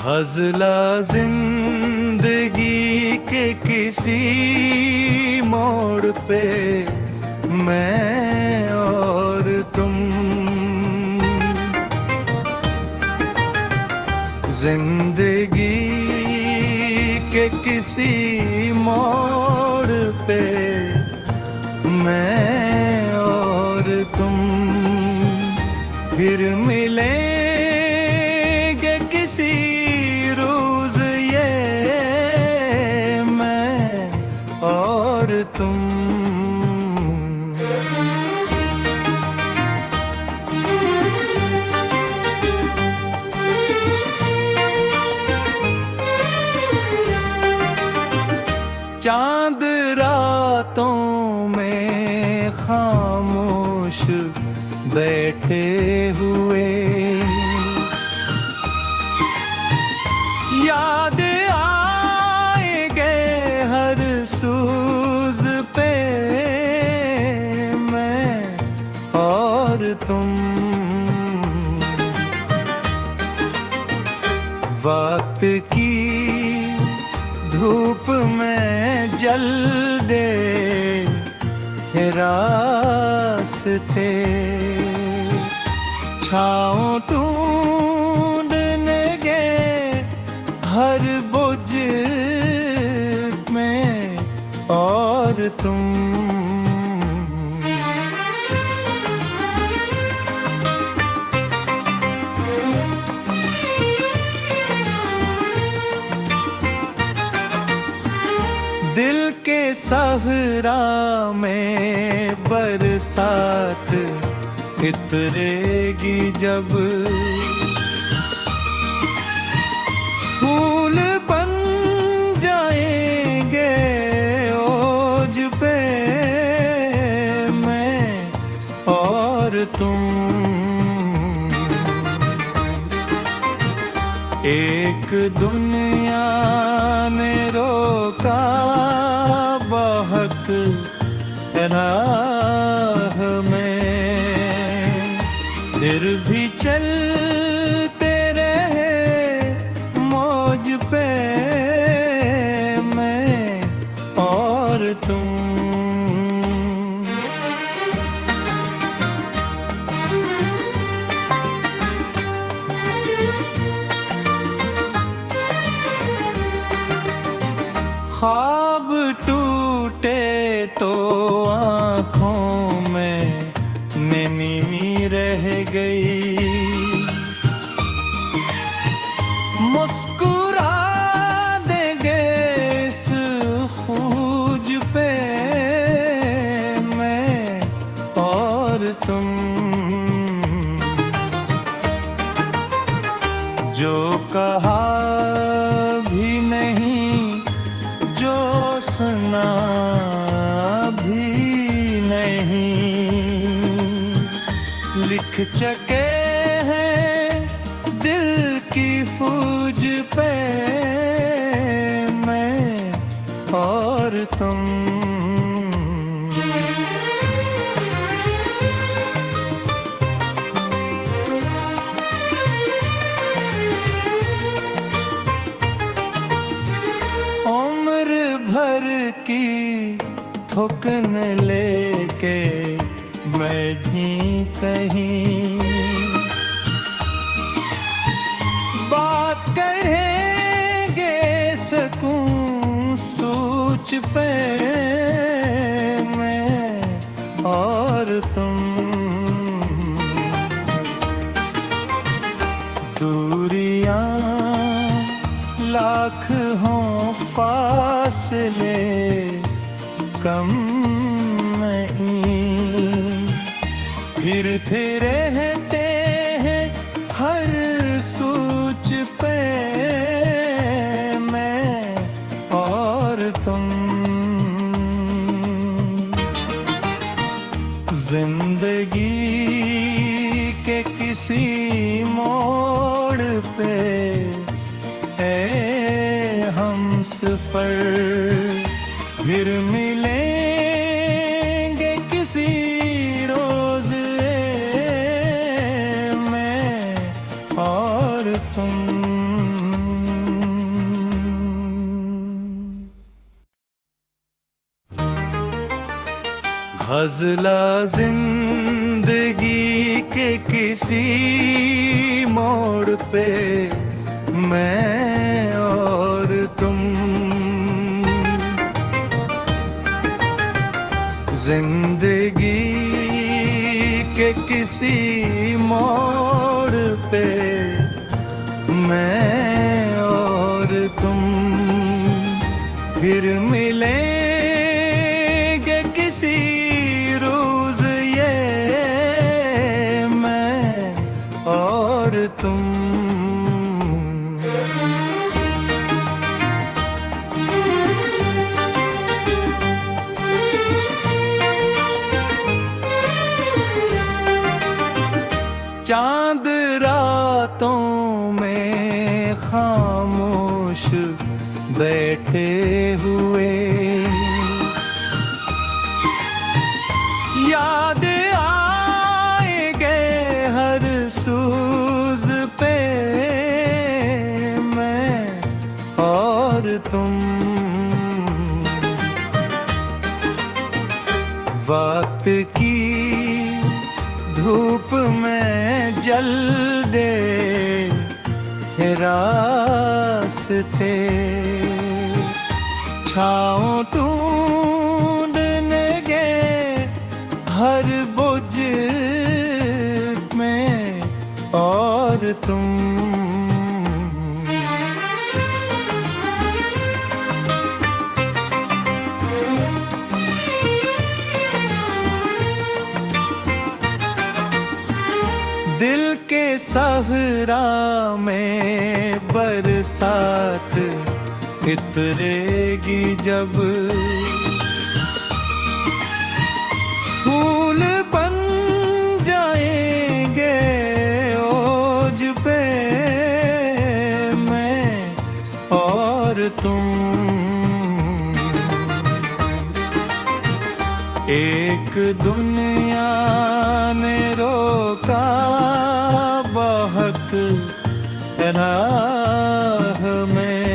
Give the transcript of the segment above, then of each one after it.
फजला जिंदगी के किसी मोड़ पे मैं और तुम, जिंदगी के किसी मोड़ पे मैं और तुम फिर मिलेंगे किसी रोज, ये मैं और तुम। चांद रातों में खामोश बैठे हुए याद आएंगे हर सूज पे मैं और तुम। वक्त की धूप में जल दे रास्ते, छाँव ढूंढने हर बुझ में और तुम। दिल के सहरा में बरसात इतरेगी जब, फूल बन जाएंगे ओज पे मैं और तुम। एक दुनिया ने रोका बहक राह में, फिर भी चलते रहे मौज पे मैं और तुम। ख्वाब टूटे तो आँखों में नीनी रह गई, मुस्कुरा देंगे इस खूज पे मैं और तुम। जो कहा भी नहीं, जो सुना भी नहीं, लिख चुके हैं दिल की फौज पे मैं और तुम। भर की थुकन लेके मैं भी कहीं बात करेंगे सकूं सोच पे मैं और तुम। दूरियां लाख हों फासले कम नहीं, फिरते रहते हैं हर सोच पे मैं और तुम। जिंदगी के किसी मोड़ पे हमसफर फिर मिलेंगे किसी रोज मैं और तुम। अज़ला जिंदगी के किसी मोड़ पे मैं और तुम, जिंदगी के किसी मोड़ पे मैं और तुम फिर मिलेंगे किसी रोज, ये मैं और तुम। चांद रातों में खामोश बैठे हुए याद आएंगे हर सूज पे मैं और तुम। वक्त की धूप में जल दे रास्ते, छाँव ढूंढने हर बुझ में और तुम। दिल के सहरा में बरसात इतरेगी जब, फूल बन जाएंगे ओज पे मैं और तुम। एक दुनिया ने रोका बहुत राह में,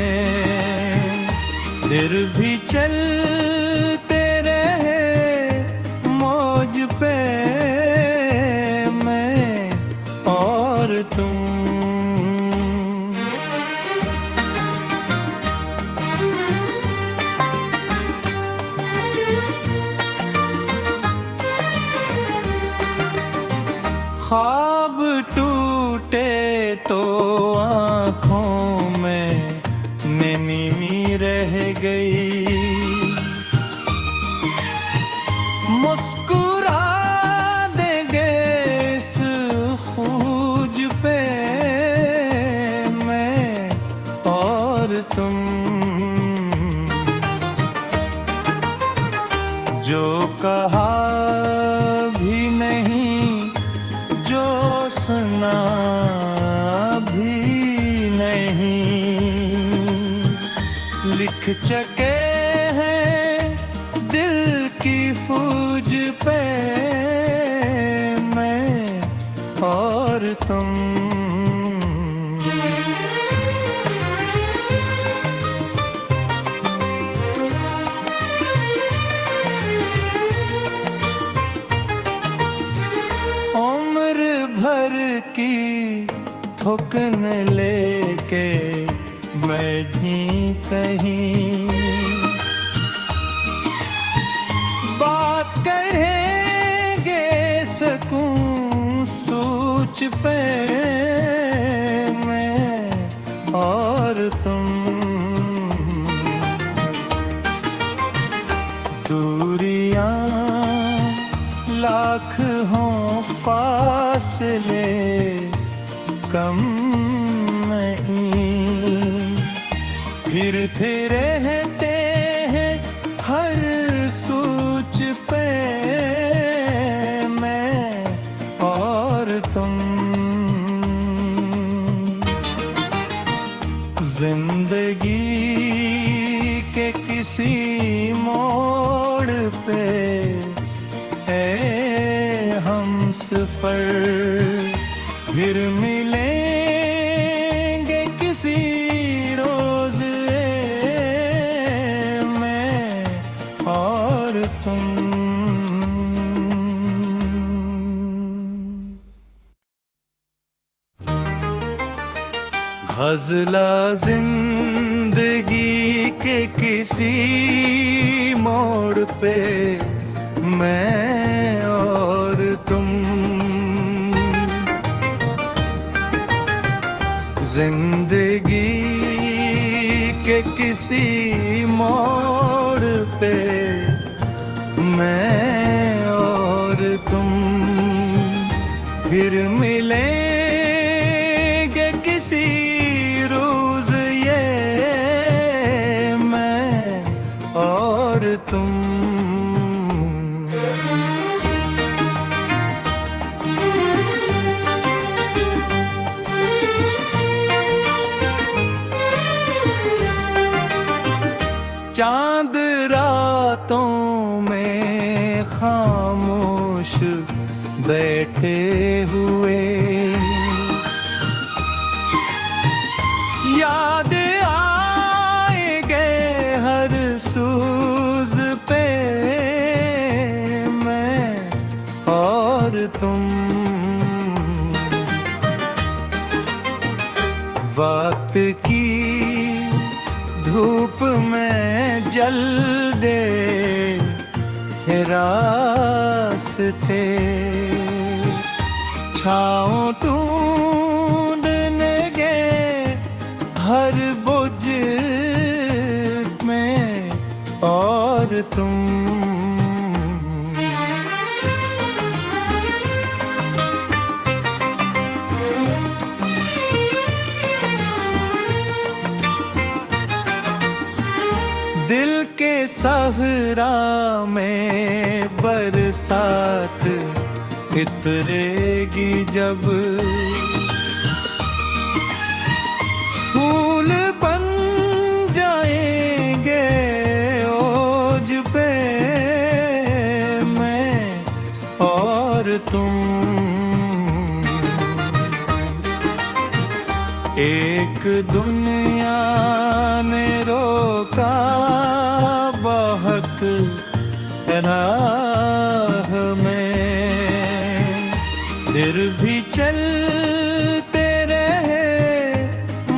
फिर भी चलते रहे मौज पे मैं और तुम। ख्वाब टूटे तो आँखों में नमी रह गई, मुस्कुरा देंगे इस खूज पे मैं और तुम। जो कहा भी नहीं, जो सुना भी नहीं, लिख चुके हैं दिल की फौज पे मैं और तुम। भर की थुकन लेके मैं भी कहीं बात करेंगे सकूं सोच पे मैं और तुम। दूरियां लाख हों फासले कम नहीं, फिर थे रहते हैं हर सोच पे मैं और तुम। जिंदगी के किसी मोड़ पे हम सफर फिर मिलेंगे किसी रोज मैं और तुम। हज़ला जिंदगी के किसी मोड़ पे मैं और तुम, जिंदगी के किसी मोड़ पे मैं और तुम फिर मिलेंगे किसी रोज, ये मैं और तुम। चांद रातों में खामोश बैठे हुए याद आएंगे हर सूज पे मैं और तुम। वक्त की धूप में जल दे रास्ते, छाँव ढूंढने हर बुझ में और तुम। दिल के सहरा में बरसात इतरेगी जब, फूल बन जाएंगे ओज पे मैं और तुम। एक दुनिया ने रोका बहक राह में, फिर भी चलते रहे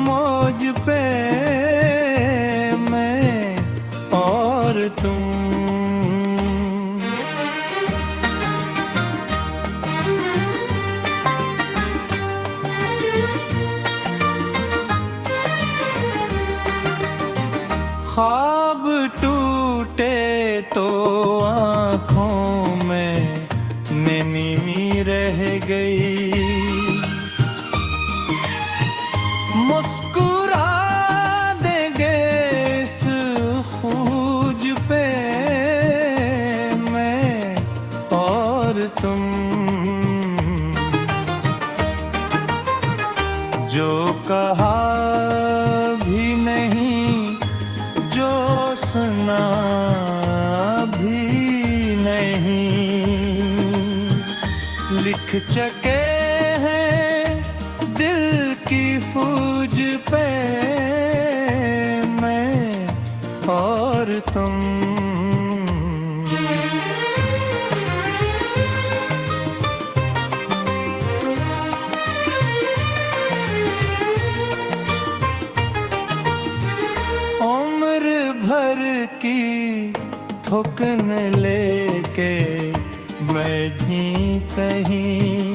मौज पे मैं और तुम। ख्वाब टूटे तो आँखों में नमी रह गई, मुस्कुरा देंगे इस खूज पे मैं और तुम। जो कहा भी नहीं, जो सुना भी नहीं, लिख चुके हैं दिल की फौज पे मैं और तुम। भर की थुकन लेके मैं भी कहीं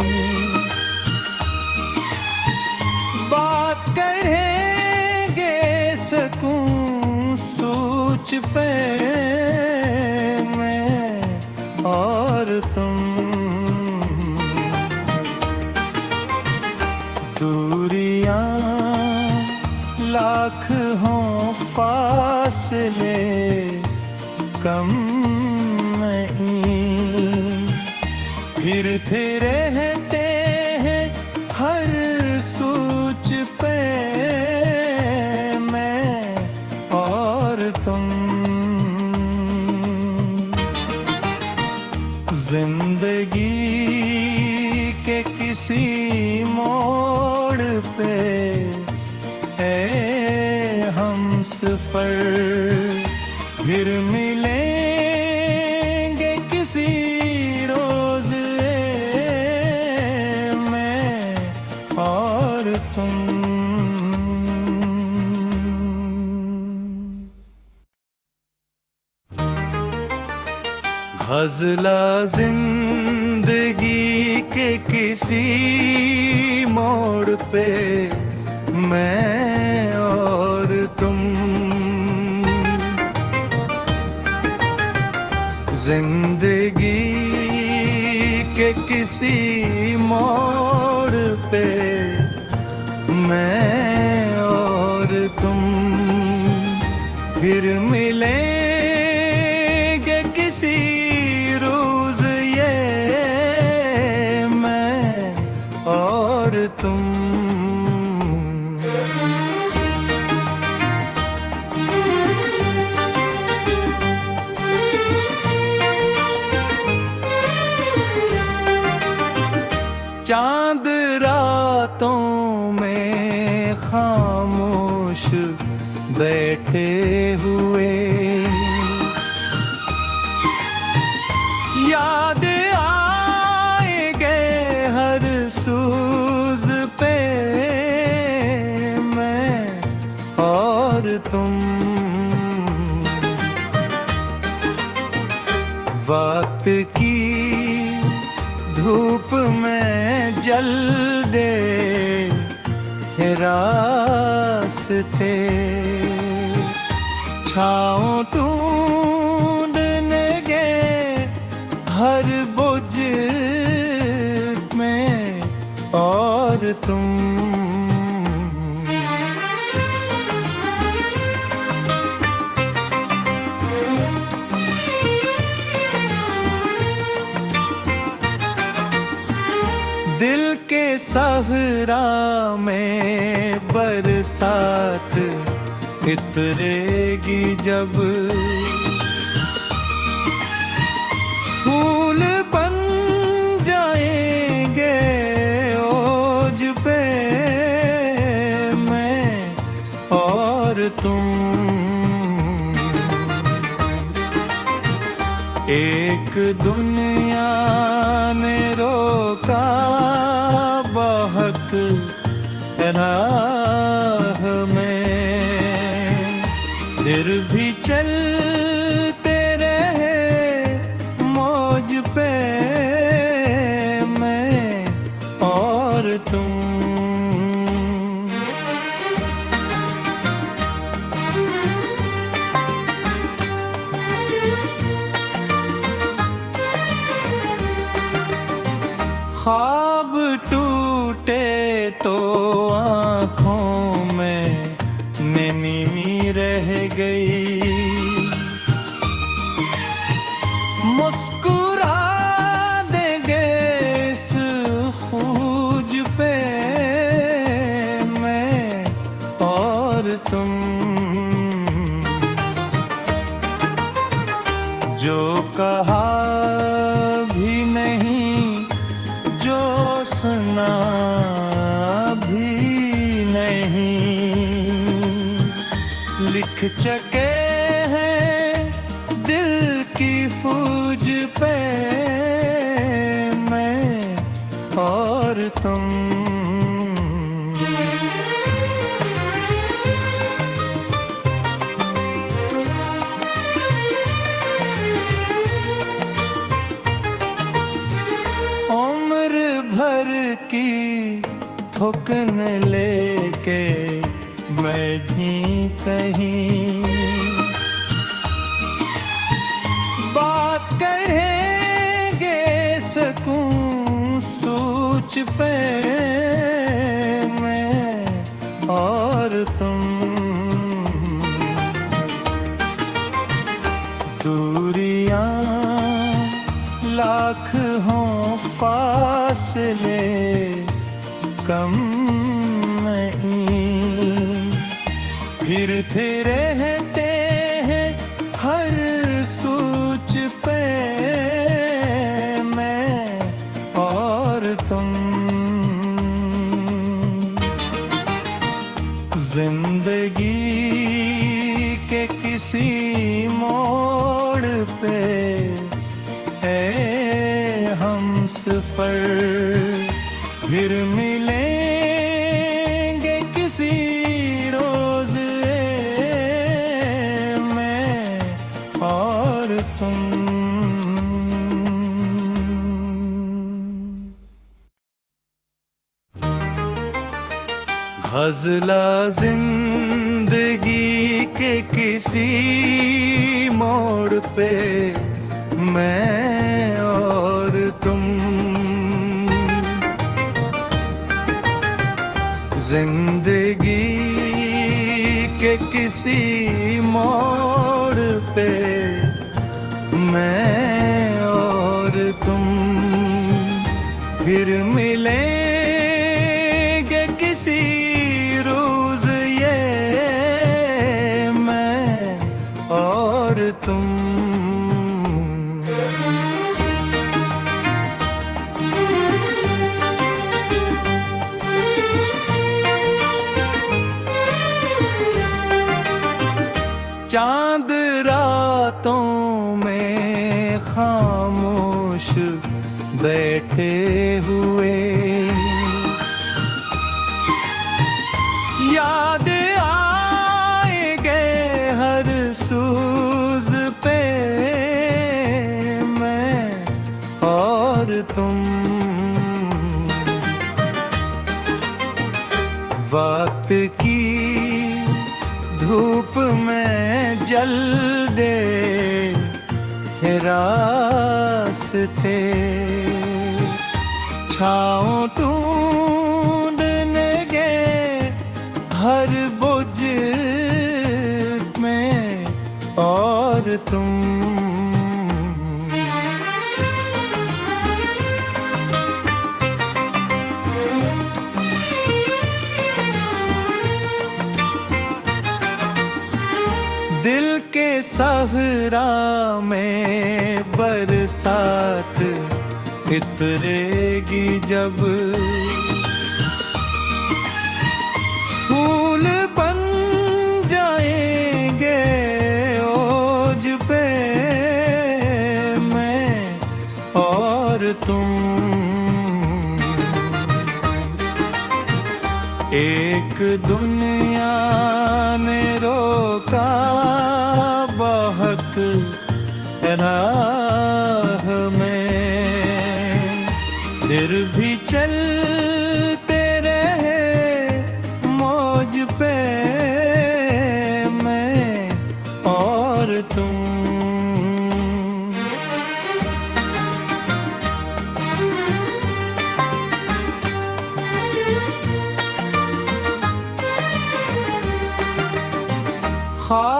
बात करेंगे सकूं सोच पे मैं और तुम। दूरियां लाख हों फासले कम नहीं, फिरते रहते हैं हर सोच पे मैं और तुम। जिंदगी के किसी मोड़ पे हम सफर फिर मिलेंगे किसी रोज मैं और तुम। फाजला जिंदगी के किसी मोड़ पे मैं और तुम, जिंदगी के किसी मोड़ पे मैं और तुम फिर मिलेंगे किसी रोज, ये मैं और तुम। चांद रातों में खामोश बैठे हुए याद आएंगे हर सूज पे मैं और तुम। वक्त की धूप में जल दे रास्ते, छाँव ढूंढने हर बुझ में और तुम। दिल के सहरा में बरसात इतरेगी जब, फूल बन जाएंगे ओज पे मैं और तुम। एक दुनिया ने रोका बहक राह में, फिर भी चलते रहे मौज पे मैं और तुम। ख्वाब टूटे तो आँखों में नमी रह गई, मुस्कुरा देंगे इस खूज पे मैं और तुम। जो कहा भी नहीं, जो सुना भी नहीं, लिख चुके हैं दिल की फौज पे मैं और तुम। उम्र भर की थुकन लेके मैं भी कहीं बात करेंगे सकूं सोच पे मैं और तुम। दूरियां लाख हों फासले कम नहीं, फिरते रहते हैं हर सोच पे मैं और तुम। जिंदगी के किसी मोड़ पे है हम सफर, फिर मिलेंगे किसी रोज मैं और तुम। हज़ला जिंदगी के किसी मोड़ पे मैं और तुम, जिंदगी के किसी मोड़ पे मैं और तुम फिर मिलेंगे किसी रोज, ये मैं और तुम। चांद रातों में खामोश बैठे हुए याद आएंगे हर सूज पे मैं और तुम। वक्त की धूप में जल दे रास्ते, छाँव ढूंढने हर बुझ में और तुम। दिल के सहरा में बरसात इतरेगी जब, फूल बन जाएंगे ओज पे मैं और तुम। एक दुनिया ने रोका बहक राह में, फिर भी चलते रहे मौज पे मैं और तुम। ख्वाब